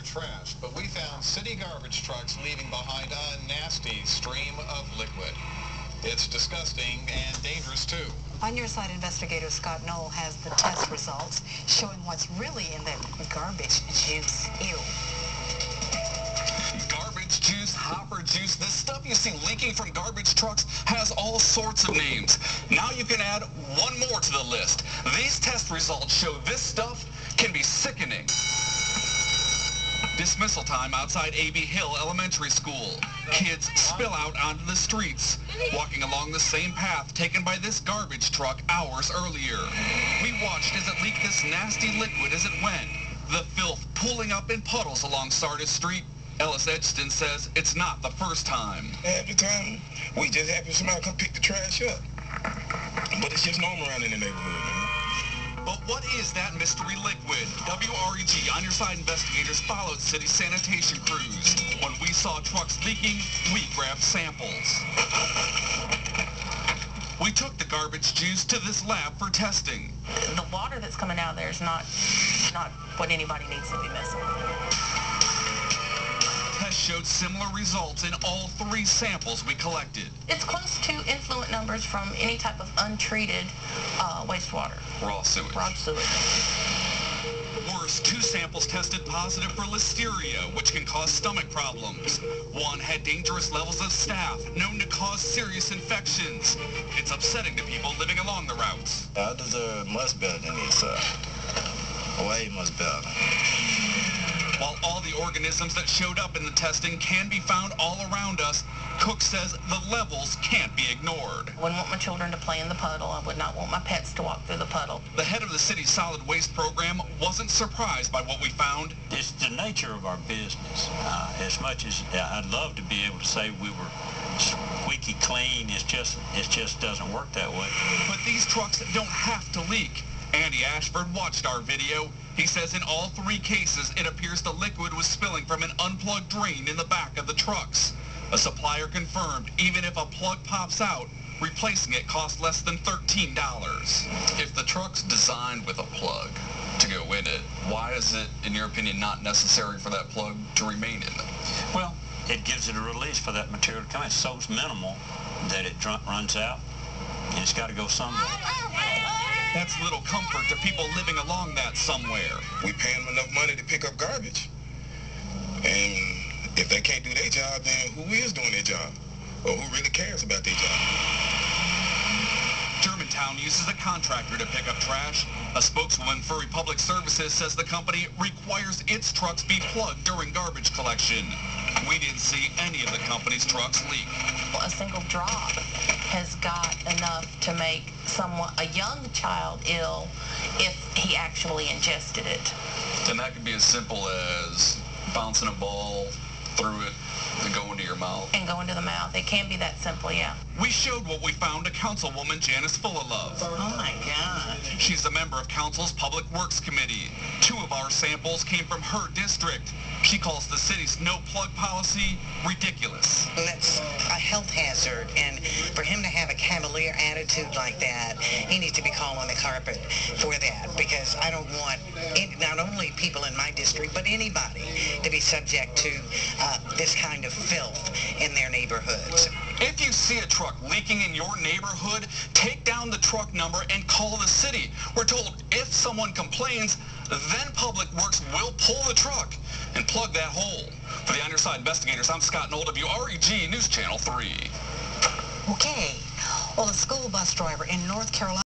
trash, but we found city garbage trucks leaving behind a nasty stream of liquid. It's disgusting and dangerous, too. On your side, investigator Scott Knoll has the test results showing what's really in that garbage juice. Ew. Garbage juice, hopper juice, this stuff you see leaking from garbage trucks has all sorts of names. Now you can add one more to the list. These test results show this stuff can be sickening. Dismissal time outside A.B. Hill Elementary School. Kids spill out onto the streets, walking along the same path taken by this garbage truck hours earlier. We watched as it leaked this nasty liquid as it went, the filth pooling up in puddles along Sardis Street. Ellis Edgston says it's not the first time. Every time we just happen somebody come pick the trash up. But it's just normal around in the neighborhood, man. But what is that mystery liquid? WREG On Your Side investigators followed city sanitation crews. When we saw trucks leaking, we grabbed samples. We took the garbage juice to this lab for testing. The water that's coming out of there is not what anybody needs to be missing. Tests showed similar results in all 3 samples we collected. It's close to influent numbers from any type of untreated wastewater. Raw sewage. Raw sewage. Worse, 2 samples tested positive for listeria, which can cause stomach problems. 1 had dangerous levels of staph, known to cause serious infections. It's upsetting to people living along the routes. I deserve much better than this, way much better. While all the organisms that showed up in the testing can be found all around us, Cook says the levels can't be ignored. I wouldn't want my children to play in the puddle. I would not want my pets to walk through the puddle. The head of the city's solid waste program wasn't surprised by what we found. It's the nature of our business. As much as I'd love to be able to say we were squeaky clean, it just doesn't work that way. But these trucks don't have to leak. Andy Ashford watched our video. He says in all 3 cases, it appears the liquid was spilling from an unplugged drain in the back of the trucks. A supplier confirmed even if a plug pops out, replacing it costs less than $13. If the truck's designed with a plug to go in it, why is it, in your opinion, not necessary for that plug to remain in it? Well, it gives it a release for that material to come in. It's so minimal that it runs out, and it's got to go somewhere. That's little comfort to people living along that somewhere. We pay them enough money to pick up garbage. And if they can't do their job, then who is doing their job? Or who really cares about their job? Germantown uses a contractor to pick up trash. A spokeswoman for Republic Services says the company requires its trucks be plugged during garbage collection. We didn't see any of the company's trucks leak. A single drop has got enough to make a young child ill if he actually ingested it. And that could be as simple as bouncing a ball through it and go into your mouth. And go into the mouth. It can be that simple, yeah. We showed what we found to Councilwoman Janice Fullalove. Oh my God. She's a member of Council's Public Works Committee. 2 of our samples came from her district. She calls the city's no-plug policy ridiculous. That's a health hazard, and for him to have a cavalier attitude like that, he needs to be called on the carpet for that, because I don't want not only people in my district, but anybody to be subject to this kind of filth in their neighborhoods. If you see a truck leaking in your neighborhood, take down the truck number and call the city. We're told if someone complains, then Public Works will pull the truck and plug that hole. For the On Your Side investigators, I'm Scott Knoll, WREG News Channel 3. Okay. Well, a school bus driver in North Carolina